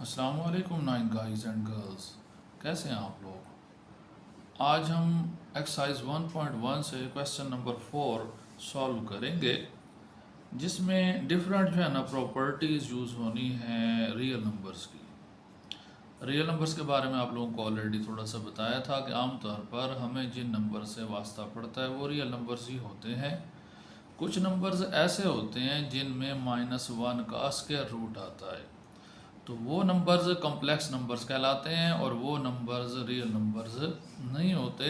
अस्सलाम वालेकुम nine guys and girls, कैसे हैं आप लोग। आज हम एक्सरसाइज 1.1 से क्वेश्चन नंबर 4 सॉल्व करेंगे, जिसमें डिफरेंट जो है ना प्रॉपर्टीज़ यूज़ होनी है रियल नंबर्स की। रियल नंबर्स के बारे में आप लोगों को ऑलरेडी थोड़ा सा बताया था कि आमतौर पर हमें जिन नंबर से वास्ता पड़ता है वो रियल नंबर्स ही होते हैं। कुछ नंबर्स ऐसे होते हैं जिनमें -1 का स्क्वायर रूट आता है, तो वो नंबर्स कॉम्प्लेक्स नंबर्स कहलाते हैं और वो नंबर्स रियल नंबर्स नहीं होते।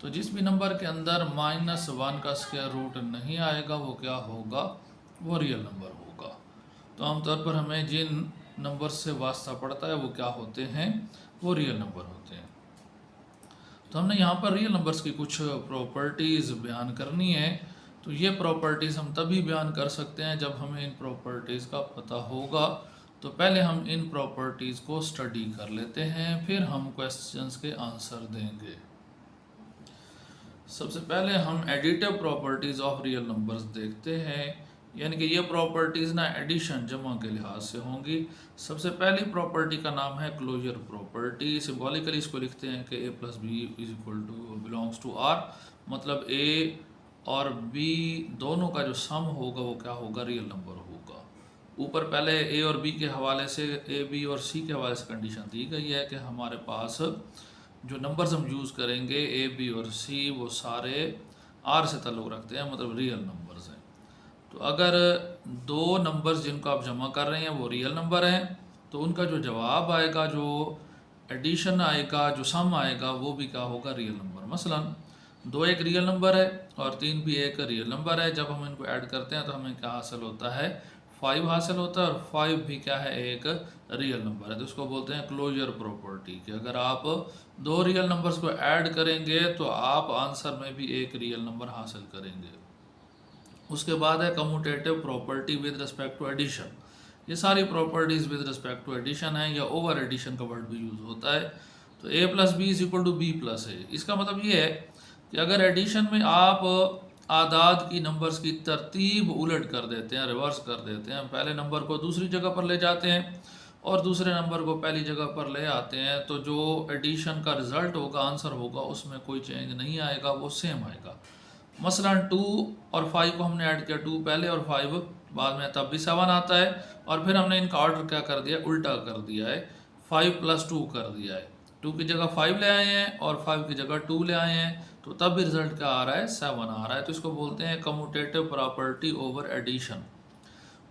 तो जिस भी नंबर के अंदर -1 का स्क्वायर रूट नहीं आएगा वो क्या होगा, वो रियल नंबर होगा। तो आमतौर पर हमें जिन नंबर्स से वास्ता पड़ता है वो क्या होते हैं, वो रियल नंबर होते हैं। तो हमने यहाँ पर रियल नंबर्स की कुछ प्रॉपर्टीज़ बयान करनी है। तो ये प्रॉपर्टीज़ हम तभी बयान कर सकते हैं जब हमें इन प्रॉपर्टीज़ का पता होगा। तो पहले हम इन प्रॉपर्टीज़ को स्टडी कर लेते हैं, फिर हम क्वेश्चंस के आंसर देंगे। सबसे पहले हम additive properties of real numbers देखते हैं, यानी कि ये प्रॉपर्टीज़ ना एडिशन जमा के लिहाज से होंगी। सबसे पहली प्रॉपर्टी का नाम है क्लोजर प्रॉपर्टी। सिंबॉलिकली इसको लिखते हैं कि a + b = belongs to r, मतलब a और b दोनों का जो सम होगा वो क्या होगा, रियल नंबर होगा। ऊपर पहले a और b के हवाले से, a b और c के हवाले से कंडीशन दी गई है कि हमारे पास जो नंबर्स हम यूज़ करेंगे a b और c वो सारे r से ताल्लुक़ रखते हैं, मतलब रियल नंबर्स हैं। तो अगर दो नंबर्स जिनको आप जमा कर रहे हैं वो रियल नंबर हैं, तो उनका जो जवाब आएगा, जो एडिशन आएगा, जो सम आएगा, वो भी क्या होगा, रियल नंबर। मसलन 2 एक रियल नंबर है और 3 भी एक रियल नंबर है। जब हम इनको ऐड करते हैं तो हमें क्या हासिल होता है, 5 हासिल होता है, और 5 भी क्या है, एक रियल नंबर है। तो उसको बोलते हैं क्लोजर प्रॉपर्टी, कि अगर आप 2 रियल नंबर्स को ऐड करेंगे तो आप आंसर में भी एक रियल नंबर हासिल करेंगे। उसके बाद है commutative property with respect to addition. ये सारी properties with respect to addition है, या ओवर एडिशन का वर्ड भी यूज़ होता है। तो a + b = b + a, इसका मतलब ये है कि अगर एडिशन में आप आदाद की नंबर्स की तरतीब उलट कर देते हैं, रिवर्स कर देते हैं, पहले नंबर को दूसरी जगह पर ले जाते हैं और दूसरे नंबर को पहली जगह पर ले आते हैं, तो जो एडिशन का रिज़ल्ट होगा, आंसर होगा, उसमें कोई चेंज नहीं आएगा, वो सेम आएगा। मसलन 2 और 5 को हमने ऐड किया, 2 पहले और 5 बाद में, तब भी 7 आता है। और फिर हमने इनका ऑर्डर क्या कर दिया, उल्टा कर दिया है, 5 + 2 कर दिया है। 2 की जगह 5 ले आए हैं और 5 की जगह 2 ले आए हैं, तो तब भी रिजल्ट क्या आ रहा है, 7 आ रहा है। तो इसको बोलते हैं कम्यूटेटिव प्रॉपर्टी ओवर एडिशन।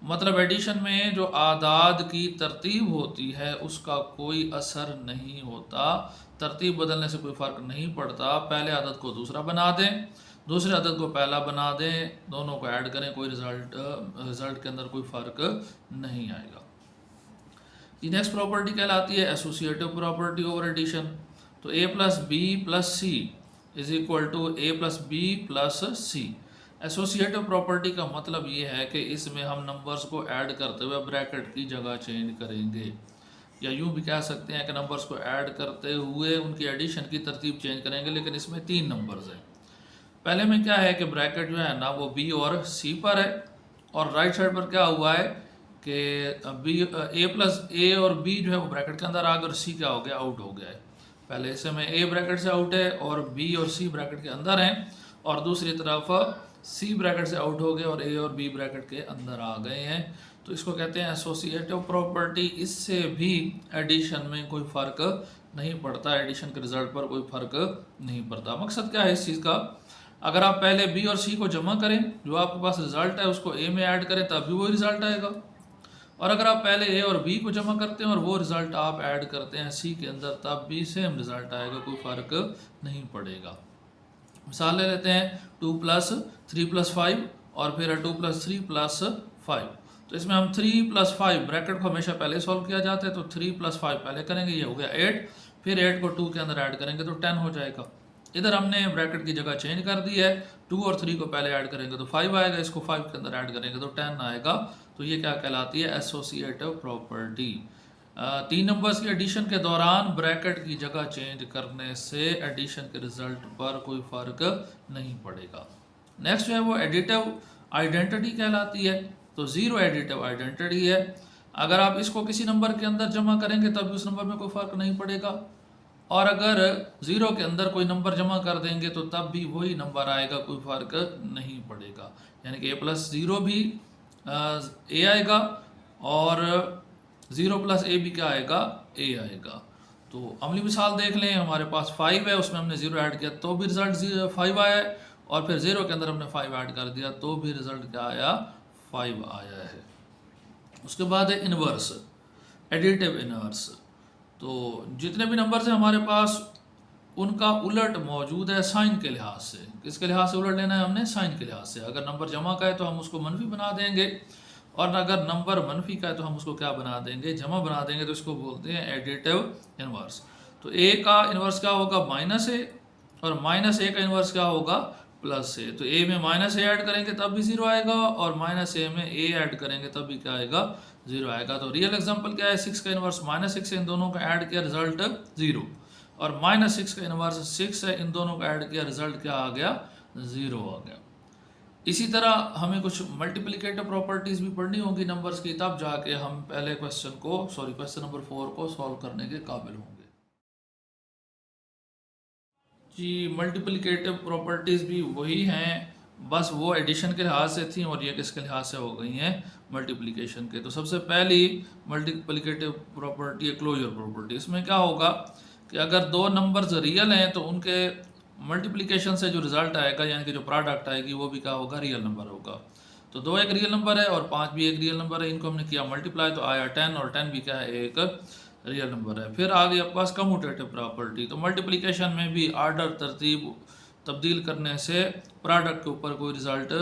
मतलब एडिशन में जो आदाद की तरतीब होती है उसका कोई असर नहीं होता, तरतीब बदलने से कोई फ़र्क नहीं पड़ता। पहले आदद को दूसरा बना दें, दूसरे आदद को पहला बना दें, दोनों को ऐड करें, कोई रिज़ल्ट के अंदर कोई फ़र्क नहीं आएगा। ये नेक्स्ट प्रॉपर्टी कहलाती है एसोसिएटिव प्रॉपर्टी ओवर एडिशन। तो a + b + c = a + b + c। Associative property का मतलब ये है कि इसमें हम नंबर्स को ऐड करते हुए ब्रैकेट की जगह चेंज करेंगे, या यूँ भी कह सकते हैं कि नंबर्स को ऐड करते हुए उनकी एडिशन की तरतीब चेंज करेंगे। लेकिन इसमें 3 नंबर्स हैं। पहले में क्या है कि ब्रैकेट जो है ना वो b और c पर है, और राइट साइड पर क्या हुआ है कि a और b जो है वो ब्रैकेट के अंदर आ गए और c क्या हो गया, आउट हो गया है। पहले हिस्से में a ब्रैकेट से आउट है और b और c ब्रैकेट के अंदर हैं, और दूसरी तरफ c ब्रैकेट से आउट हो गए और a और b ब्रैकेट के अंदर आ गए हैं। तो इसको कहते हैं एसोसिएटिव प्रॉपर्टी। इससे भी एडिशन में कोई फ़र्क नहीं पड़ता, एडिशन के रिजल्ट पर कोई फ़र्क नहीं पड़ता। मकसद क्या है इस चीज़ का, अगर आप पहले b और c को जमा करें, जो आपके पास रिज़ल्ट है उसको a में ऐड करें, तब भी वही रिज़ल्ट आएगा। और अगर आप पहले a और b को जमा करते हैं और वो रिज़ल्ट आप ऐड करते हैं c के अंदर, तब भी सेम रिज़ल्ट आएगा, कोई फ़र्क नहीं पड़ेगा। मिसाल ले लेते हैं 2 + 3 + 5 और फिर 2 + 3 + 5। तो इसमें हम 3 + 5 ब्रैकेट को हमेशा पहले सॉल्व किया जाता है, तो 3 + 5 पहले करेंगे, ये हो गया 8, फिर 8 को 2 के अंदर ऐड करेंगे तो 10 हो जाएगा। इधर हमने ब्रैकेट की जगह चेंज कर दी है, 2 और 3 को पहले ऐड करेंगे तो 5 आएगा, इसको 5 के अंदर ऐड करेंगे तो 10 आएगा। तो ये क्या कहलाती है, एसोसिएटिव प्रॉपर्टी। 3 नंबर्स की एडिशन के दौरान ब्रैकेट की जगह चेंज करने से एडिशन के रिजल्ट पर कोई फ़र्क नहीं पड़ेगा। नेक्स्ट जो है वो एडिटिव आइडेंटिटी कहलाती है। तो ज़ीरो एडिटिव आइडेंटिटी है। अगर आप इसको किसी नंबर के अंदर जमा करेंगे तब भी उस नंबर में कोई फ़र्क नहीं पड़ेगा, और अगर ज़ीरो के अंदर कोई नंबर जमा कर देंगे तो तब भी वही नंबर आएगा, कोई फ़र्क नहीं पड़ेगा। यानी कि a+0 भी a आएगा और 0+a भी क्या आएगा, a आएगा। तो अमली मिसाल देख लें, हमारे पास 5 है, उसमें हमने 0 ऐड किया तो भी रिज़ल्ट 5 आया है, और फिर 0 के अंदर हमने 5 ऐड कर दिया तो भी रिज़ल्ट क्या आया, 5 आया है। उसके बाद है इन्वर्स, एडिटिव इन्वर्स। तो जितने भी नंबर्स हैं हमारे पास उनका उलट मौजूद है साइन के लिहाज से। किसके लिहाज से उलट लेना है हमने, साइन के लिहाज से। अगर नंबर जमा का है तो हम उसको मनफी बना देंगे, और अगर नंबर मनफी का है तो हम उसको क्या बना देंगे, जमा बना देंगे। तो इसको बोलते हैं एडिटिव इन्वर्स। तो a का इन्वर्स क्या होगा, -a, और -a का इन्वर्स क्या होगा, +a। तो a में -a ऐड करेंगे तब भी 0 आएगा, और -a में a ऐड करेंगे तब भी क्या आएगा, 0 आएगा। तो रियल एग्जांपल क्या है, 6 का इन्वर्स -6 है, इन दोनों का ऐड किया रिजल्ट 0, और -6 का इन्वर्स 6 है, इन दोनों का ऐड किया रिजल्ट क्या आ गया, 0 आ गया। इसी तरह हमें कुछ मल्टीप्लिकेटिव प्रॉपर्टीज़ भी पढ़नी होगी नंबर्स की, तब जाके हम पहले क्वेश्चन नंबर 4 को सॉल्व करने के काबिल होंगे। जी, मल्टीप्लिकेटिव प्रॉपर्टीज़ भी वही हैं, बस वो एडिशन के लिहाज से थी और ये किसके लिहाज से हो गई हैं, मल्टीप्लिकेशन के। तो सबसे पहली मल्टीप्लिकेटिव प्रॉपर्टी है क्लोजर प्रॉपर्टी। इसमें क्या होगा कि अगर दो नंबर्स रियल हैं तो उनके मल्टीप्लिकेशन से जो रिज़ल्ट आएगा, यानी कि जो प्रोडक्ट आएगी, वो भी क्या होगा, रियल नंबर होगा। तो 2 एक रियल नंबर है और 5 भी एक रियल नंबर है, इनको हमने किया मल्टीप्लाई तो आया 10, और 10 भी क्या है, एक रियल नंबर है। फिर आ गई आपके पास कम्यूटेटिव प्रॉपर्टी। तो मल्टीप्लिकेशन में भी आर्डर तरतीब तब्दील करने से प्रोडक्ट के ऊपर कोई रिज़ल्ट,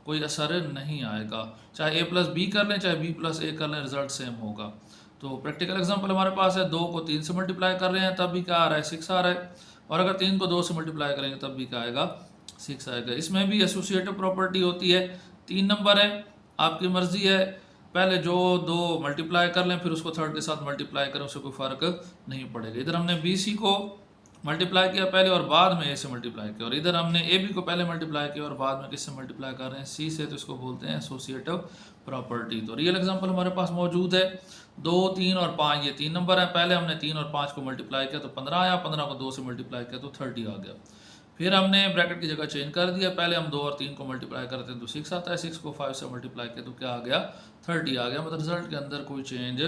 कोई असर नहीं आएगा। चाहे a+b कर लें, चाहे b+a कर लें, रिज़ल्ट सेम होगा। तो प्रैक्टिकल एग्जांपल हमारे पास है, 2 को 3 से मल्टीप्लाई कर रहे हैं तब भी क्या आ रहा है, 6 आ रहा है, और अगर 3 को 2 से मल्टीप्लाई करेंगे तब भी क्या आएगा, 6 आएगा। इसमें भी एसोसिएटिव प्रॉपर्टी होती है। 3 नंबर है, आपकी मर्ज़ी है, पहले जो 2 मल्टीप्लाई कर लें फिर उसको थर्ड के साथ मल्टीप्लाई करें, उससे कोई फ़र्क नहीं पड़ेगा। इधर हमने BC को मल्टीप्लाई किया पहले और बाद में A से मल्टीप्लाई किया, और इधर हमने AB को पहले मल्टीप्लाई किया और बाद में किससे मल्टीप्लाई कर रहे हैं, C से। तो इसको बोलते हैं एसोसिएटिव प्रॉपर्टी। तो रियल एग्जांपल हमारे पास मौजूद है, 2, 3 और 5, ये 3 नंबर है। पहले हमने 3 और 5 को मल्टीप्लाई किया तो 15 आया, 15 को 2 से मल्टीप्लाई किया तो 30 आ गया। फिर हमने ब्रैकेट की जगह चेंज कर दिया, पहले हम 2 और 3 को मल्टीप्लाई करते हैं तो 6 आता है, 6 को 5 से मल्टीप्लाई किया तो क्या आ गया, 30 आ गया। मतलब रिजल्ट के अंदर कोई चेंज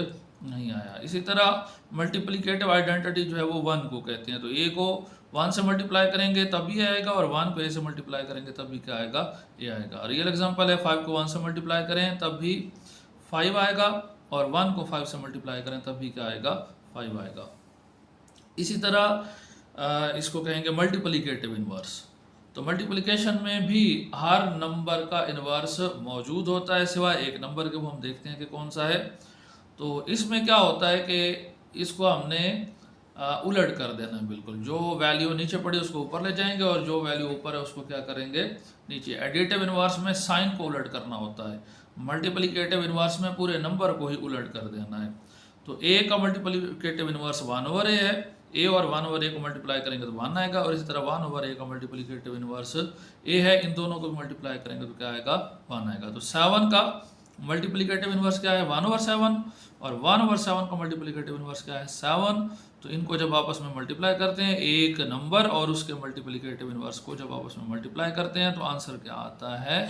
नहीं आया। इसी तरह मल्टीप्लिकेटिव आइडेंटिटी जो है वो 1 को कहते हैं। तो A को 1 से मल्टीप्लाई करेंगे तब भी आएगा, और 1 को A से मल्टीप्लाई करेंगे तब भी क्या आएगा, A आएगा। रियल एग्जांपल है, 5 को 1 से मल्टीप्लाई करें तब भी 5 आएगा, और 1 को 5 से मल्टीप्लाई करें तब भी क्या आएगा, 5 आएगा। इसी तरह इसको कहेंगे मल्टीप्लिकेटिव इन्वर्स। तो मल्टीप्लिकेशन में भी हर नंबर का इन्वर्स मौजूद होता है सिवाय एक नंबर के, वो हम देखते हैं कि कौन सा है। तो इसमें क्या होता है कि इसको हमने उलट कर देना है बिल्कुल। जो वैल्यू नीचे पड़ी उसको ऊपर ले जाएंगे, और जो वैल्यू ऊपर है उसको क्या करेंगे, नीचे। एडिटिव इन्वर्स में साइन को उलट करना होता है, मल्टीप्लिकेटिव इन्वर्स में पूरे नंबर को ही उलट कर देना है। तो A का मल्टीप्लिकेटिव इन्वर्स 1/a है, A और 1/a को मल्टीप्लाई करेंगे तो 1 आएगा, और इसी तरह 1/a का मल्टीप्लिकेटिव इन्वर्स A है, इन दोनों को मल्टीप्लाई करेंगे तो क्या आएगा, 1 आएगा। तो 7 का मल्टीप्लिकेटिव इन्वर्स क्या है, 1/7, और 1/7 का मल्टीप्लिकेटिव इन्वर्स क्या है, 7। तो इनको जब आपस में मल्टीप्लाई करते हैं, एक नंबर और उसके मल्टीप्लिकेटिव इन्वर्स को जब आपस में मल्टीप्लाई करते हैं तो आंसर क्या आता है,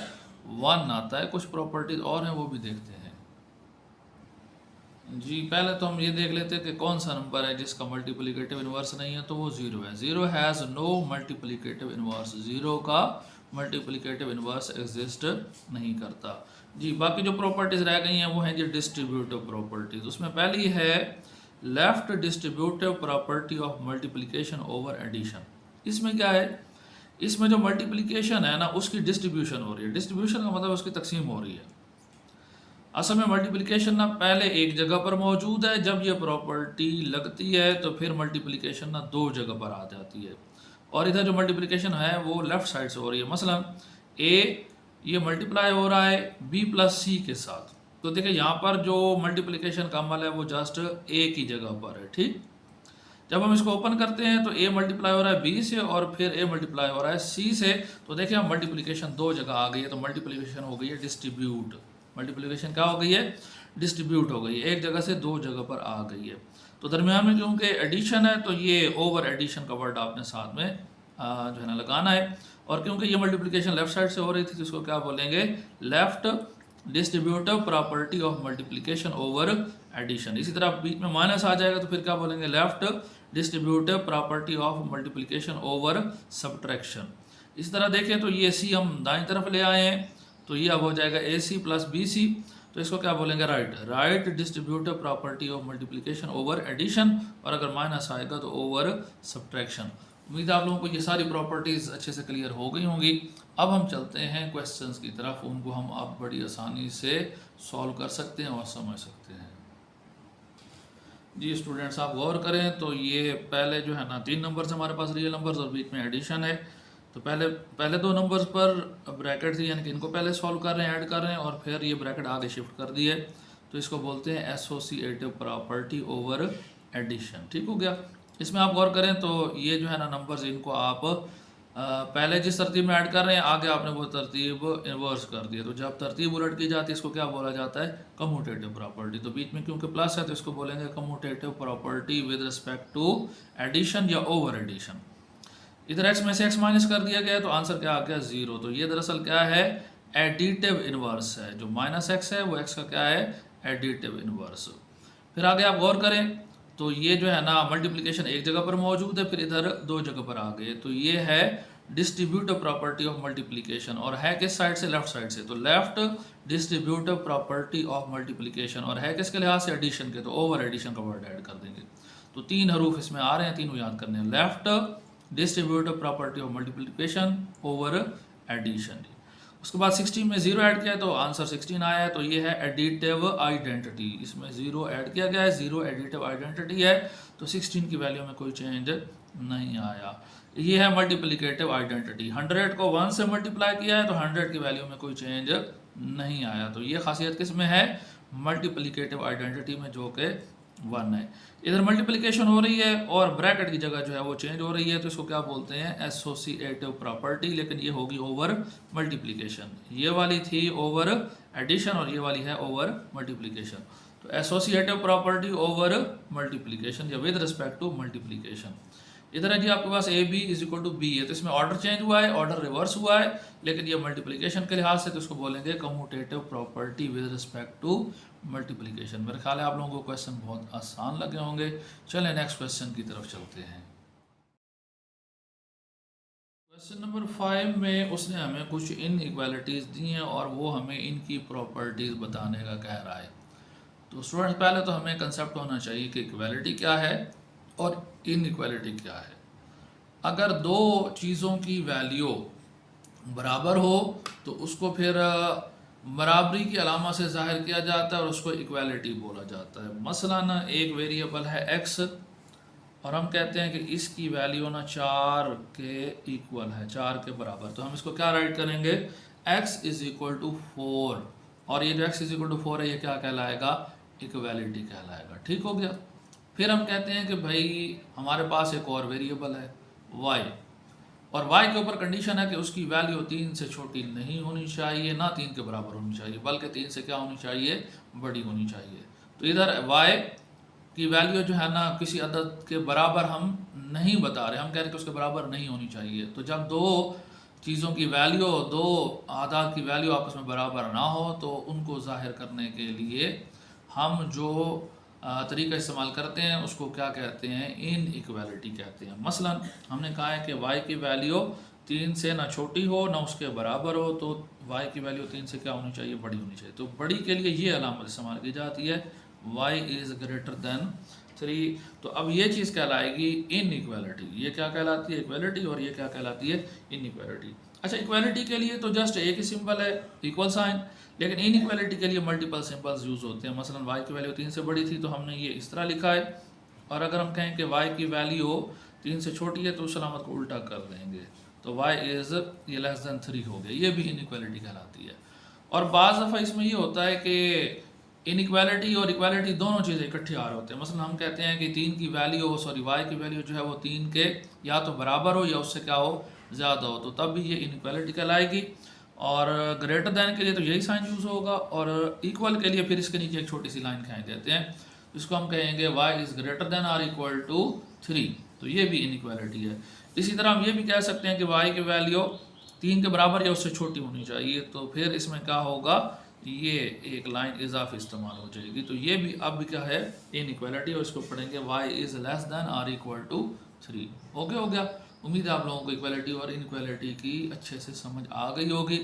1 आता है। कुछ प्रॉपर्टीज और हैं वो भी देखते हैं। जी, पहले तो हम ये देख लेते हैं कि कौन सा नंबर है जिसका मल्टीप्लिकेटिव इन्वर्स नहीं है, तो वो 0 है। 0 हैज़ नो मल्टीप्लिकेटिव इन्वर्स, 0 का मल्टीप्लिकेटिव इन्वर्स एग्जिस्ट नहीं करता। जी, बाकी जो प्रॉपर्टीज़ रह गई हैं वो हैं जी डिस्ट्रीब्यूटिव प्रॉपर्टीज़। उसमें पहली है left distributive property of multiplication over addition. इसमें क्या है, इसमें जो मल्टीप्लिकेशन है ना उसकी डिस्ट्रीब्यूशन हो रही है। डिस्ट्रीब्यूशन का मतलब उसकी तकसीम हो रही है। असल में मल्टीप्लिकेशन ना पहले एक जगह पर मौजूद है, जब ये प्रॉपर्टी लगती है तो फिर मल्टीप्लिकेशन ना 2 जगह पर आ जाती है, और इधर जो मल्टीप्लिकेशन है वो लेफ़्ट साइड से हो रही है। मसलन A ये मल्टीप्लाई हो रहा है B+C के साथ, तो देखिए यहाँ पर जो मल्टीप्लिकेशन का अमल है वो जस्ट A की जगह पर है, ठीक। जब हम इसको ओपन करते हैं तो A मल्टीप्लाई हो रहा है B से, और फिर A मल्टीप्लाई हो रहा है C से। तो देखिए हम मल्टीप्लिकेशन 2 जगह आ गई है, तो मल्टीप्लिकेशन हो गई है डिस्ट्रीब्यूट। मल्टीप्लिकेशन क्या हो गई है, डिस्ट्रीब्यूट हो गई है, एक जगह से दो जगह पर आ गई है। तो दरमियान में क्योंकि एडिशन है तो ये ओवर एडिशन का वर्ड आपने साथ में जो है ना लगाना है। और क्योंकि ये मल्टीप्लिकेशन लेफ्ट साइड से हो रही थी तो इसको क्या बोलेंगे, left distributive property of multiplication over addition. इसी तरह बीच में माइनस आ जाएगा तो फिर क्या बोलेंगे, left distributive property of multiplication over subtraction. इस तरह देखें तो ये सी हम दाईं तरफ ले आए हैं तो ये अब हो जाएगा ए सी प्लस बी सी, तो इसको क्या बोलेंगे, right distributive property of multiplication over addition, और अगर माइनस आएगा तो ओवर सब्ट्रैक्शन। उम्मीद है आप लोगों को ये सारी प्रॉपर्टीज़ अच्छे से क्लियर हो गई होंगी। अब हम चलते हैं क्वेश्चंस की तरफ, उनको हम अब बड़ी आसानी से सॉल्व कर सकते हैं और समझ सकते हैं। जी स्टूडेंट्स आप गौर करें तो ये पहले जो है ना 3 नंबर्स हमारे पास रियल नंबर्स और बीच में एडिशन है। तो पहले 2 नंबर्स पर ब्रैकेट थी, यानी कि इनको पहले सॉल्व कर रहे हैं, ऐड कर रहे हैं, और फिर ये ब्रैकेट आगे शिफ्ट कर दी है, तो इसको बोलते हैं एसोसिएटिव प्रॉपर्टी ओवर एडिशन। ठीक हो गया। इसमें आप गौर करें तो ये जो है ना नंबर्स, इनको आप पहले जिस तरतीब में ऐड कर रहे हैं आगे आपने वो तरतीब इन्वर्स कर दी है, तो जब तरतीब उलट की जाती है इसको क्या बोला जाता है, कम्यूटेटिव प्रॉपर्टी। तो बीच में क्योंकि प्लस है तो इसको बोलेंगे commutative property with respect to addition या ओवर एडिशन। इधर x में से x माइनस कर दिया गया तो आंसर क्या आ गया, 0। तो ये दरअसल क्या है, एडिटिव इनवर्स है। जो माइनस x है वो x का क्या है, एडिटिव इनवर्स। फिर आगे आप गौर करें तो ये जो है ना मल्टीप्लिकेशन एक जगह पर मौजूद है, फिर इधर 2 जगह पर आ गए, तो ये है डिस्ट्रीब्यूटिव प्रॉपर्टी ऑफ मल्टीप्लिकेशन, और है किस साइड से, लेफ्ट साइड से, तो left distributive property of multiplication, और है किसके लिहाज से, एडिशन के, तो ओवर एडिशन का वर्ड ऐड कर देंगे। तो 3 हरूफ इसमें आ रहे हैं, तीनों याद करने हैं, left distributive property of multiplication over addition. उसके बाद 16 में 0 ऐड किया तो आंसर 16 आया है, तो ये है एडिटिव आइडेंटिटी। इसमें 0 ऐड किया गया है, 0 एडिटिव आइडेंटिटी है, तो 16 की वैल्यू में कोई चेंज नहीं आया। ये है मल्टीप्लिकेटिव आइडेंटिटी। 100 को 1 से मल्टीप्लाई किया है तो 100 की वैल्यू में कोई चेंज नहीं आया। तो ये खासियत किस में है, मल्टीप्लिकेटिव आइडेंटिटी में, जो कि 1 है। इधर मल्टीप्लिकेशन हो रही है और ब्रैकेट की जगह जो है वो चेंज हो रही है, तो इसको क्या बोलते हैं, एसोसिएटिव प्रॉपर्टी, लेकिन ये होगी ओवर मल्टीप्लिकेशन। ये वाली थी ओवर एडिशन और ये वाली है ओवर मल्टीप्लिकेशन। तो एसोसिएटिव प्रॉपर्टी ओवर मल्टीप्लिकेशन या विद रिस्पेक्ट टू मल्टीप्लिकेशन। इधर है जी आपके पास A B is equal to B है, तो इसमें ऑर्डर चेंज हुआ है, ऑर्डर रिवर्स हुआ है, लेकिन ये मल्टीप्लिकेशन के लिहाज से तो इसको बोलेंगे commutative property with respect to multiplication. मेरे ख्याल है आप लोगों को क्वेश्चन बहुत आसान लगे होंगे। चलें नेक्स्ट क्वेश्चन की तरफ चलते हैं। क्वेश्चन नंबर 5 में उसने हमें कुछ इनइक्वालिटीज़ दी हैं और वो हमें इनकी प्रॉपर्टीज़ बताने का कह रहा है। तो स्टूडेंट्स पहले तो हमें कंसेप्ट होना चाहिए कि इक्वालिटी क्या है और इनइक्वालिटी क्या है। अगर दो चीज़ों की वैल्यू बराबर हो तो उसको फिर बराबरी की अलामत से ज़ाहिर किया जाता है और उसको इक्वालिटी बोला जाता है। मसलन एक वेरिएबल है x और हम कहते हैं कि इसकी वैल्यू ना 4 के इक्वल है, 4 के बराबर, तो हम इसको क्या राइट करेंगे, x इज इक्वल टू 4, और ये जो x इज इक्वल टू 4 है ये क्या कहलाएगा, इक्वालिटी कहलाएगा। ठीक हो गया। फिर हम कहते हैं कि भाई हमारे पास एक और वेरिएबल है y, और y के ऊपर कंडीशन है कि उसकी वैल्यू 3 से छोटी नहीं होनी चाहिए, ना 3 के बराबर होनी चाहिए, बल्कि 3 से क्या होनी चाहिए, बड़ी होनी चाहिए। तो इधर y की वैल्यू जो है ना किसी अदद के बराबर हम नहीं बता रहे, हम कह रहे हैं कि उसके बराबर नहीं होनी चाहिए। तो जब दो चीज़ों की वैल्यू, दो आदाद की वैल्यू आपस में बराबर ना हो तो उनको ज़ाहिर करने के लिए हम जो तरीका इस्तेमाल करते हैं उसको क्या कहते हैं, इनइक्वालिटी कहते हैं। मसलन हमने कहा है कि y की वैल्यू 3 से ना छोटी हो ना उसके बराबर हो, तो y की वैल्यू 3 से क्या होनी चाहिए, बड़ी होनी चाहिए। तो बड़ी के लिए ये अलामत इस्तेमाल की जाती है, y इज़ ग्रेटर देन 3। तो अब ये चीज़ कहलाएगी इनइक्वालिटी। ये क्या कहलाती है, इक्वालिटी, और ये क्या कहलाती है, इनइक्वालिटी। अच्छा, इक्वालिटी के लिए तो जस्ट एक ही सिंबल है, इक्वल साइन, लेकिन इनइक्वालिटी के लिए मल्टीपल सिंबल्स यूज़ होते हैं। मसलन y की वैल्यू 3 से बड़ी थी तो हमने ये इस तरह लिखा है, और अगर हम कहें कि y की वैल्यू 3 से छोटी है तो उस अलामत को उल्टा कर देंगे, तो y इज़ ये लेस देन 3 हो गया, ये भी इनइक्वालिटी कहलाती है। और बाज़ दफ़ा इसमें ये होता है कि इनइक्वालिटी और इक्वालिटी दोनों चीज़ें इकट्ठे आ रहे होते हैं। मसलन हम कहते हैं कि 3 की वैल्यू y की वैल्यू जो है वो 3 के या तो बराबर हो या उससे क्या हो, ज़्यादा हो, तो तब भी ये इनइक्वालिटी कहलाएगी। और ग्रेटर दैन के लिए तो यही साइन यूज़ होगा, और इक्वल के लिए फिर इसके नीचे एक छोटी सी लाइन खींच देते हैं, इसको हम कहेंगे y is greater than or equal to 3। तो ये भी इनइक्वालिटी है। इसी तरह हम ये भी कह सकते हैं कि y की वैल्यू 3 के बराबर या उससे छोटी होनी चाहिए, तो फिर इसमें क्या होगा, ये एक लाइन इजाफी इस्तेमाल हो जाएगी। तो ये भी अब क्या है, इनइक्वालिटी, और इसको पढ़ेंगे y is less than or equal to 3। Okay हो गया। उम्मीद है आप लोगों को इक्वालिटी और इनइक्वालिटी की अच्छे से समझ आ गई होगी।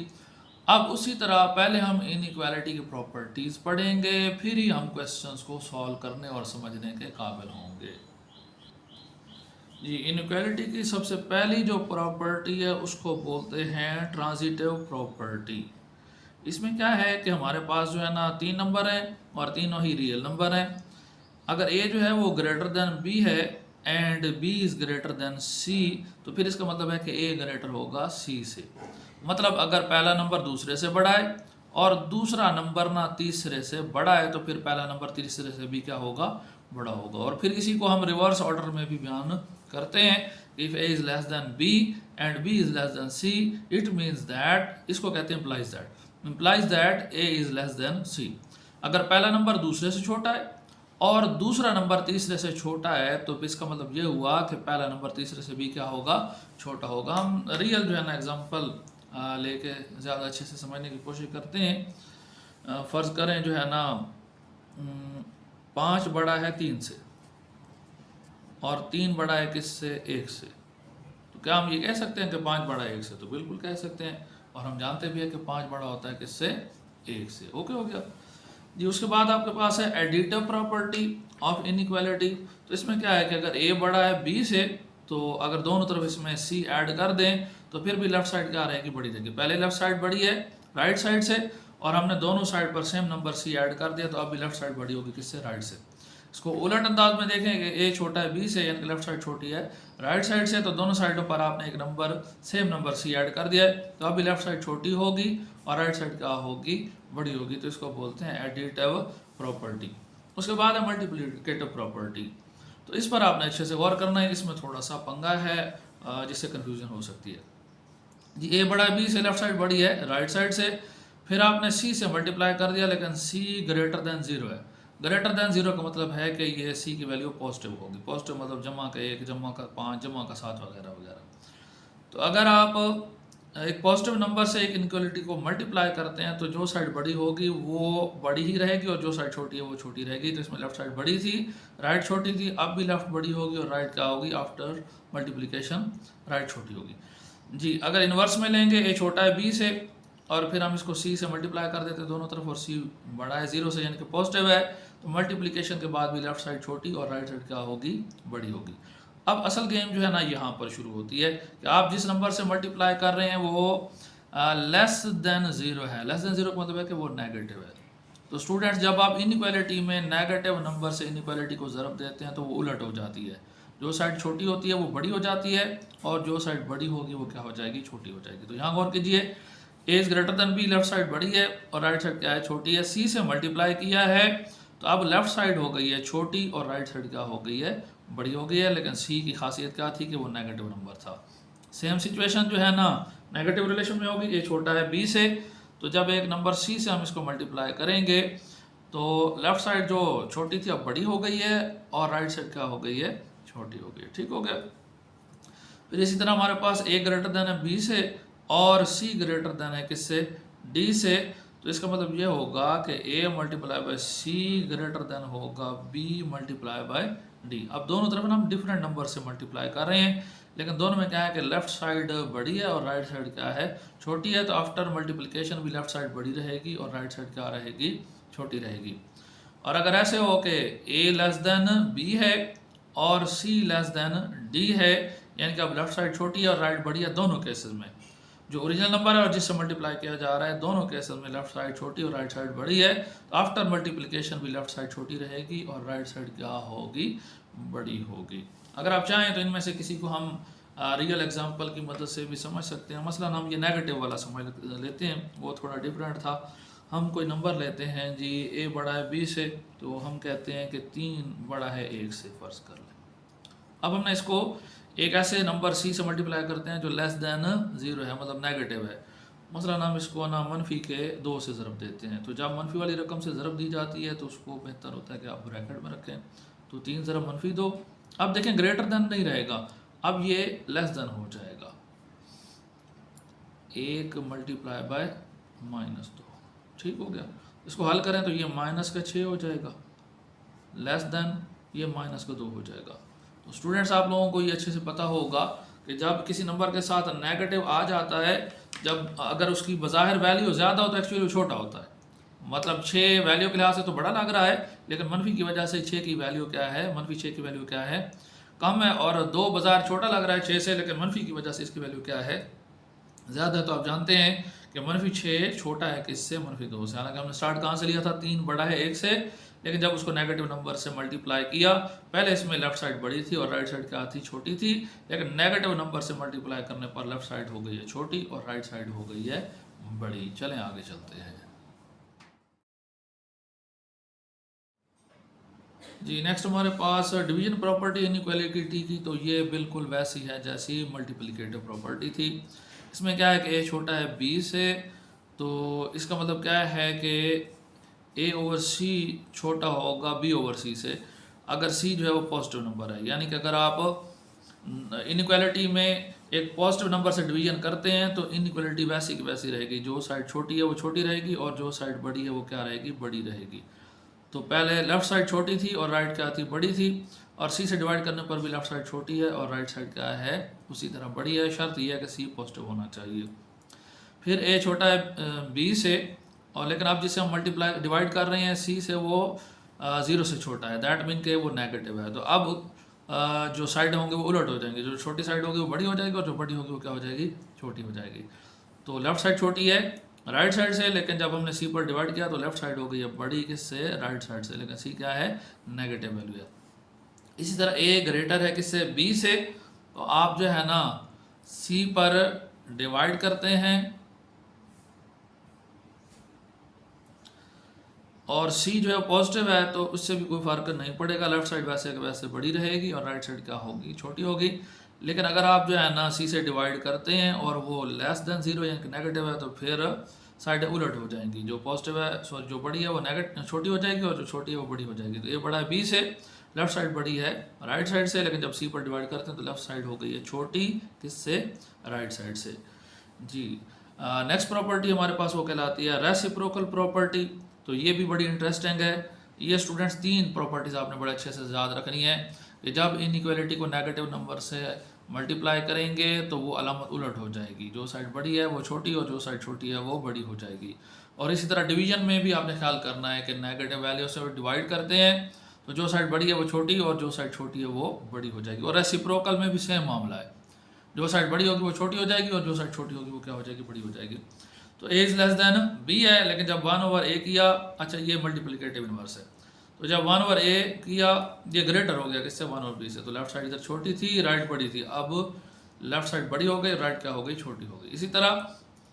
अब उसी तरह पहले हम इनइक्वालिटी की प्रॉपर्टीज़ पढ़ेंगे, फिर ही हम क्वेश्चंस को सॉल्व करने और समझने के काबिल होंगे। जी, इनइक्वालिटी की सबसे पहली जो प्रॉपर्टी है उसको बोलते हैं ट्रांजिटिव प्रॉपर्टी। इसमें क्या है कि हमारे पास जो है ना 3 नंबर हैं और तीनों ही रियल नंबर हैं। अगर ए जो है वो ग्रेटर देन बी है and B is greater than C, तो फिर इसका मतलब है कि ए ग्रेटर होगा सी से। मतलब अगर पहला नंबर दूसरे से बड़ा है और दूसरा नंबर ना तीसरे से बड़ा है, तो फिर पहला नंबर तीसरे से भी क्या होगा, बड़ा होगा। और फिर इसी को हम रिवर्स ऑर्डर में भी बयान करते हैं, if A is less than B and B is less than C, it means that, इसको कहते हैं implies that A is less than C. अगर पहला नंबर दूसरे से छोटा है और दूसरा नंबर तीसरे से छोटा है, तो इसका मतलब ये हुआ कि पहला नंबर तीसरे से भी क्या होगा, छोटा होगा। हम रियल जो है ना एग्जांपल लेके ज़्यादा अच्छे से समझने की कोशिश करते हैं। फ़र्ज़ करें जो है ना 5 बड़ा है 3 से और 3 बड़ा है किससे, 1 से। तो क्या हम ये कह सकते हैं कि 5 बड़ा है 1 से? तो बिल्कुल कह सकते हैं, और हम जानते भी है कि 5 बड़ा होता है किससे, 1 से। ओके हो गया जी। उसके बाद आपके पास है एडिटिव प्रॉपर्टी ऑफ इनइक्वालिटी। तो इसमें क्या है कि अगर ए बड़ा है बी से, तो अगर दोनों तरफ इसमें सी ऐड कर दें, तो फिर भी लेफ्ट साइड क्या रहेगी, बड़ी रहेगी। पहले लेफ्ट साइड बड़ी है राइट साइड से, और हमने दोनों साइड पर सेम नंबर सी ऐड कर दिया, तो अब भी लेफ्ट साइड बड़ी होगी किससे, राइट से। इसको उलट अंदाज में देखेंगे, ए छोटा है बी से, यानी कि लेफ्ट साइड छोटी है राइट साइड से, तो दोनों साइडों पर आपने एक number same number C add कर दिया है, तो अभी लेफ्ट साइड छोटी होगी और राइट साइड क्या होगी, बड़ी होगी। तो इसको बोलते हैं एडिटिव प्रॉपर्टी। उसके बाद है मल्टीप्लिकेटिव प्रॉपर्टी। तो इस पर आपने अच्छे से गौर करना है, इसमें थोड़ा सा पंगा है जिससे कन्फ्यूजन हो सकती है जी। ए बड़ा बी से, लेफ्ट साइड बड़ी है राइट साइड से, फिर आपने सी से मल्टीप्लाई कर दिया, लेकिन सी ग्रेटर देन 0 है। ग्रेटर देन 0 का मतलब है कि ये सी की वैल्यू पॉजिटिव होगी। पॉजिटिव मतलब जमा का 1, जमा का 5, जमा का 7 वगैरह वगैरह। तो अगर आप एक पॉजिटिव नंबर से एक इनइक्वालिटी को मल्टीप्लाई करते हैं, तो जो साइड बड़ी होगी वो बड़ी ही रहेगी और जो साइड छोटी है वो छोटी रहेगी। तो इसमें लेफ्ट साइड बड़ी थी, राइट छोटी थी, अब भी लेफ्ट बड़ी होगी और राइट क्या होगी, आफ्टर मल्टीप्लिकेशन राइट छोटी होगी जी। अगर इन्वर्स में लेंगे, ए छोटा है बी से और फिर हम इसको सी से मल्टीप्लाई कर देते हैं दोनों तरफ, और सी बड़ा है 0 से यानी कि पॉजिटिव है, तो मल्टीप्लिकेशन के बाद भी लेफ्ट साइड छोटी और राइट साइड क्या होगी, बड़ी होगी। अब असल गेम जो है ना यहाँ पर शुरू होती है कि आप जिस नंबर से मल्टीप्लाई कर रहे हैं वो लेस देन 0 है। लेस देन 0 का मतलब है कि वो नेगेटिव है। तो स्टूडेंट्स, जब आप इनइक्वालिटी में नेगेटिव नंबर से इनइक्वालिटी को ज़रब देते हैं, तो वो उलट हो जाती है। जो साइड छोटी होती है वो बड़ी हो जाती है, और जो साइड बड़ी होगी वो क्या हो जाएगी, छोटी हो जाएगी। तो यहाँ गौर कीजिए, A is greater than B, left side बड़ी है और राइट साइड क्या है, छोटी है। सी से मल्टीप्लाई किया है, तो अब लेफ्ट साइड हो गई है छोटी और राइट साइड क्या हो गई है, बड़ी हो गई है। लेकिन सी की खासियत क्या थी कि वो नेगेटिव नंबर था। सेम सिचुएशन जो है ना नेगेटिव रिलेशन में होगी। ए छोटा है बी से, तो जब एक नंबर सी से हम इसको मल्टीप्लाई करेंगे, तो लेफ्ट साइड जो छोटी थी अब बड़ी हो गई है और राइट साइड क्या हो गई है, छोटी हो गई। ठीक हो गया। फिर इसी तरह हमारे पास ए ग्रेटर देन है बी से और सी ग्रेटर देन है किससे, डी से। तो इसका मतलब ये होगा कि A multiply by C greater than होगा बी मल्टीप्लाई बाय डी। अब दोनों तरफ ना हम डिफरेंट नंबर से मल्टीप्लाई कर रहे हैं, लेकिन दोनों में क्या है कि लेफ्ट साइड बड़ी है और राइट साइड क्या है, छोटी है। तो आफ्टर मल्टीप्लिकेशन भी लेफ्ट साइड बड़ी रहेगी और राइट साइड क्या रहेगी, छोटी रहेगी। और अगर ऐसे हो कि ए लेस देन बी है और सी लेस देन डी है, यानी कि अब लेफ्ट साइड छोटी है और राइट बड़ी है, दोनों केसेस में जो ओरिजिनल नंबर है और जिससे मल्टीप्लाई किया जा रहा है, दोनों केसेस में लेफ्ट साइड छोटी और राइट साइड बड़ी है। तो आफ्टर मल्टीप्लिकेशन भी लेफ्ट साइड छोटी रहेगी और राइट साइड क्या होगी, बड़ी होगी। अगर आप चाहें तो इनमें से किसी को हम रियल एग्जांपल की मदद से भी समझ सकते हैं। मसलन हम ये नेगेटिव वाला समझ लेते हैं, वो थोड़ा डिफरेंट था। हम कोई नंबर लेते हैं जी, ए बड़ा है बी से, तो हम कहते हैं कि 3 बड़ा है 1 से, फ़र्ज़ कर लें। अब हमने इसको एक ऐसे नंबर सी से मल्टीप्लाई करते हैं जो लेस देन 0 है, मतलब नेगेटिव है। मसलन हम इसको ना मनफी के 2 से ज़रब देते हैं, तो जब मनफी वाली रकम से ज़रब दी जाती है तो उसको बेहतर होता है कि आप ब्रैकेट में रखें। तो 3 ज़रब मनफी 2, अब देखें ग्रेटर देन नहीं रहेगा, अब ये लेस देन हो जाएगा, 1 मल्टीप्लाई बाय -2, ठीक हो गया। इसको हल करें तो ये -6 हो जाएगा, लेस देन ये -2 हो जाएगा। तो स्टूडेंट्स आप लोगों को ये अच्छे से पता होगा कि जब किसी नंबर के साथ नेगेटिव आ जाता है, जब अगर उसकी बज़ाहिर वैल्यू ज़्यादा हो तो एक्चुअली छोटा होता है। मतलब 6 वैल्यू के लिहाज से तो बड़ा लग रहा है, लेकिन मनफी की वजह से 6 की वैल्यू क्या है, मनफी 6 की वैल्यू क्या है, कम है। और 2 बाज़ार छोटा लग रहा है 6 से, लेकिन मनफी की वजह से इसकी वैल्यू क्या है, ज़्यादा है। तो आप जानते हैं कि मनफी 6 छोटा है किससे, मनफी 2 से। हालांकि हमने स्टार्ट कहाँ से लिया था, 3 बड़ा है 1 से, लेकिन जब उसको नेगेटिव नंबर से मल्टीप्लाई किया, पहले इसमें लेफ्ट साइड बड़ी थी और राइट साइड क्या थी, छोटी थी, लेकिन नेगेटिव नंबर से मल्टीप्लाई करने पर लेफ्ट साइड हो गई है छोटी और राइट साइड हो गई है बड़ी। चलें आगे चलते हैं जी। नेक्स्ट हमारे पास डिवीजन प्रॉपर्टी इनइक्वालिटी की, तो ये बिल्कुल वैसी है जैसी मल्टीप्लिकेटिव प्रॉपर्टी थी। इसमें क्या है कि ए छोटा है बी से, तो इसका मतलब क्या है कि ए ओवर सी छोटा होगा बी ओवर सी से, अगर सी जो है वो पॉजिटिव नंबर है। यानी कि अगर आप इनइक्वालिटी में एक पॉजिटिव नंबर से डिवीजन करते हैं तो इनइक्वालिटी वैसी की वैसी रहेगी, जो साइड छोटी है वो छोटी रहेगी और जो साइड बड़ी है वो क्या रहेगी, बड़ी रहेगी। तो पहले लेफ़्ट साइड छोटी थी और राइट क्या थी, बड़ी थी, और सी से डिवाइड करने पर भी लेफ़्ट साइड छोटी है और राइट साइड क्या है, उसी तरह बड़ी है। शर्त यह है कि सी पॉजिटिव होना चाहिए। फिर ए छोटा है बी से, और लेकिन अब जिसे हम मल्टीप्लाई डिवाइड कर रहे हैं सी से, वो 0 से छोटा है, दैट मीन के वो नेगेटिव है। तो अब जो साइड होंगे वो उलट हो जाएंगे, जो छोटी साइड होगी वो बड़ी हो जाएगी और जो बड़ी होगी वो क्या हो जाएगी, छोटी हो जाएगी। तो लेफ़्ट साइड छोटी है राइट साइड से, लेकिन जब हमने सी पर डिवाइड किया तो लेफ्ट साइड हो गई है बड़ी किससे, राइट साइड से, लेकिन सी क्या है, नेगेटिव वैल्यू है। इसी तरह ए ग्रेटर है किससे, बी से, तो आप जो है ना सी पर डिवाइड करते हैं और सी जो है पॉजिटिव है तो उससे भी कोई फ़र्क नहीं पड़ेगा, लेफ्ट साइड वैसे के वैसे बड़ी रहेगी और राइट साइड क्या होगी, छोटी होगी। लेकिन अगर आप जो है ना सी से डिवाइड करते हैं और वो लेस देन 0 यानी कि नेगेटिव है, तो फिर साइडें उलट हो जाएंगी, जो पॉजिटिव है सॉरी जो बड़ी है वो नेगेटिव छोटी हो जाएगी और जो छोटी है वो बड़ी हो जाएगी। तो ये बड़ा है बी से, लेफ्ट साइड बड़ी है राइट साइड से, लेकिन जब सी पर डिवाइड करते हैं तो लेफ्ट साइड हो गई है छोटी किससे, राइट साइड से जी। नेक्स्ट प्रॉपर्टी हमारे पास वो कहलाती है रेसिप्रोकल प्रॉपर्टी। तो ये भी बड़ी इंटरेस्टिंग है। ये स्टूडेंट्स 3 प्रॉपर्टीज़ आपने बड़े अच्छे से याद रखनी है कि जब इनइक्वालिटी को नेगेटिव नंबर से मल्टीप्लाई करेंगे तो वो अलामत उलट हो जाएगी, जो साइड बड़ी है वो छोटी और जो साइड छोटी है वो बड़ी हो जाएगी। और इसी तरह डिवीजन में भी आपने ख्याल करना है कि नेगेटिव वैल्यू से डिवाइड करते हैं तो जो साइड बड़ी है वो छोटी और जो साइड छोटी है वो बड़ी हो जाएगी। और रेसिप्रोकल में भी सेम मामला है, जो साइड बड़ी होगी वो छोटी हो जाएगी और जो साइड छोटी होगी वो क्या हो जाएगी, बड़ी हो जाएगी। तो A is less than B है, लेकिन जब 1/a किया, अच्छा ये मल्टीप्लिकेटिव इनवर्स है, तो जब 1/a किया ये ग्रेटर हो गया किससे, 1/b से, तो लेफ्ट साइड इधर छोटी थी राइट बड़ी थी, अब लेफ्ट साइड बड़ी हो गई राइट क्या हो गई, छोटी हो गई। इसी तरह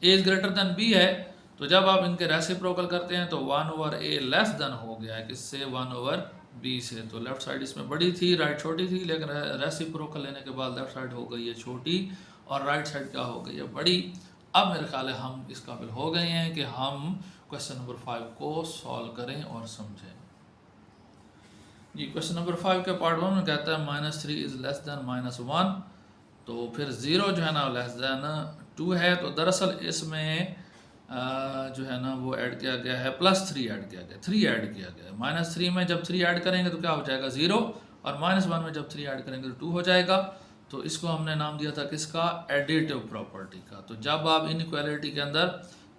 a is greater then b है, तो जब आप इनके रेसिप्रोकल करते हैं तो 1/a लेस देन हो गया है किससे, 1/b से, तो लेफ्ट साइड इसमें बड़ी थी राइट छोटी थी, लेकिन रेसिप्रोकल लेने के बाद लेफ्ट साइड हो गई है छोटी और राइट साइड क्या हो गई है, बड़ी। अब मेरे ख्याल है हम इस काबिल हो गए हैं कि हम क्वेश्चन नंबर 5 को सॉल्व करें और समझें जी। क्वेश्चन नंबर 5 के पार्ट 1 में कहता है -3 इज़ लेस देन -1, तो फिर 0 जो है ना लेस देन 2 है, तो दरअसल इसमें जो है ना वो ऐड किया गया है +3 ऐड किया गया, 3 ऐड किया गया है। -3 में जब 3 ऐड करेंगे तो क्या हो जाएगा, 0, और -1 में जब 3 ऐड करेंगे तो 2 हो जाएगा। तो इसको हमने नाम दिया था किसका, एडिटिव प्रॉपर्टी का। तो जब आप इनइक्वालिटी के अंदर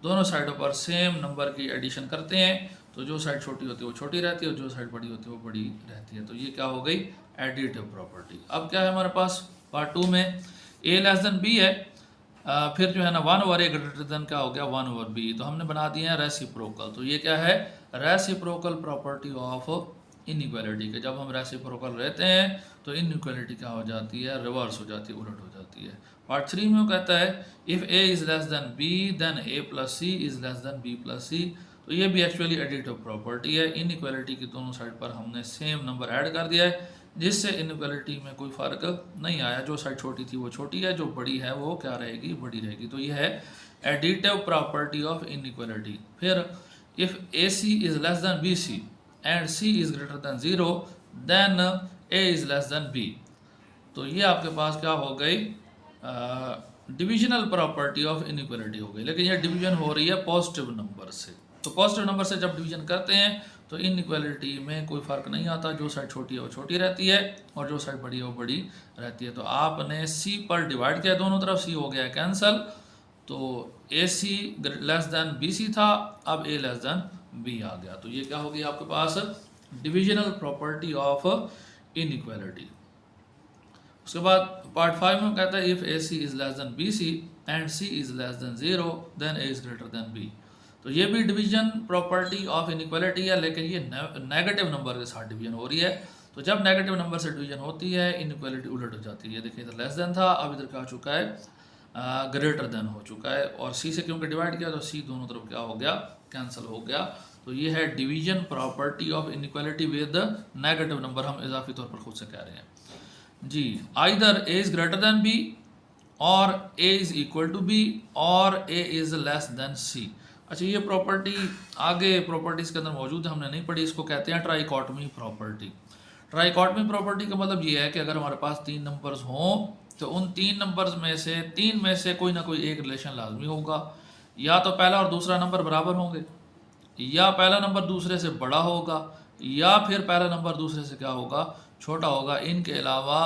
दोनों साइडों पर सेम नंबर की एडिशन करते हैं तो जो साइड छोटी होती है वो छोटी रहती है और जो साइड बड़ी होती है वो बड़ी रहती है, तो ये क्या हो गई, एडिटिव प्रॉपर्टी। अब क्या है हमारे पास पार्ट 2 में, a लेस देन b है, फिर जो है ना 1/a ग्रेटर देन क्या हो गया, 1/b, तो हमने बना दिए हैं रेसिप्रोकल। तो ये क्या है, रेसिप्रोकल प्रॉपर्टी ऑफ इनइक्वालिटी के। जब हम रेसिप्रोकल रहते हैं तो इनइक्वालिटी क्या हो जाती है, रिवर्स हो जाती है, उलट हो जाती है। पार्ट 3 में वो कहता है if a is less than b then a plus c is less than b plus c। तो ये भी एक्चुअली एडिटिव प्रॉपर्टी है। इनइक्वालिटी की दोनों साइड पर हमने सेम नंबर ऐड कर दिया है, जिससे इनइक्वालिटी में कोई फ़र्क नहीं आया। जो साइड छोटी थी वो छोटी है, जो बड़ी है वो क्या रहेगी, बड़ी रहेगी। तो यह है एडिटिव प्रॉपर्टी ऑफ इनइक्वालिटी। फिर if A C is less than B C and C is greater than zero then A is less than B. तो ये आपके पास क्या हो गई, डिविजनल प्रॉपर्टी ऑफ इनइक्वालिटी हो गई। लेकिन ये डिवीजन हो रही है पॉजिटिव नंबर से। तो पॉजिटिव नंबर से जब डिवीजन करते हैं तो इनइक्वालिटी में कोई फ़र्क नहीं आता। जो साइड छोटी है वो छोटी रहती है और जो साइड बड़ी है वो बड़ी रहती है। तो आपने सी पर डिवाइड किया दोनों तरफ, सी हो गया कैंसल। तो A C less than B C था, अब ए लेस दैन बी आ गया। तो ये क्या होगी आपके पास, डिविजनल प्रॉपर्टी ऑफ इनइक्वालिटी। उसके बाद पार्ट 5 में कहता है if A C is less than B C and C is less than zero then A is greater than B. तो ये भी डिवीजन प्रॉपर्टी ऑफ इनइक्वालिटी है, लेकिन ये नेगेटिव नंबर के साथ डिवीजन हो रही है। तो जब नेगेटिव नंबर से डिवीजन होती है इनइक्वालिटी उलट हो जाती है। देखिए इधर लेस देन था, अब इधर क्या हो चुका है, ग्रेटर देन हो चुका है। और सी से क्योंकि डिवाइड किया तो सी दोनों तरफ क्या हो गया, कैंसिल हो गया। तो ये है division property of inequality with negative number. हम इजाफी तौर पर खुद से कह रहे हैं जी। Either A is greater than B और A is equal to B और A is less than C. अच्छा, ये प्रॉपर्टी आगे प्रॉपर्टीज़ के अंदर मौजूद है, हमने नहीं पढ़ी। इसको कहते हैं ट्राइकॉटमी प्रॉपर्टी। ट्राइकॉटमी प्रॉपर्टी का मतलब ये है कि अगर हमारे पास 3 नंबर्स हों तो उन 3 नंबर्स में से 3 में से कोई ना कोई एक रिलेशन लाजमी होगा। या तो पहला और दूसरा नंबर बराबर होंगे, या पहला नंबर दूसरे से बड़ा होगा, या फिर पहला नंबर दूसरे से क्या होगा, छोटा होगा। इनके अलावा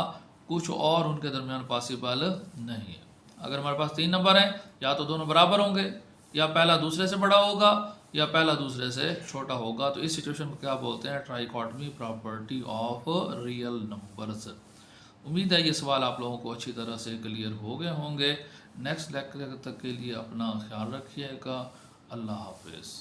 कुछ और उनके दरमियान पॉसिबल नहीं है। अगर हमारे पास 3 नंबर हैं, या तो दोनों बराबर होंगे, या पहला दूसरे से बड़ा होगा, या पहला दूसरे से छोटा होगा। तो इस सिचुएशन को क्या बोलते हैं, trichotomy property of real numbers. उम्मीद है ये सवाल आप लोगों को अच्छी तरह से क्लियर हो गए होंगे। नेक्स्ट लेक्चर तक के लिए अपना ख्याल रखिएगा। अल्लाह हाफिज़।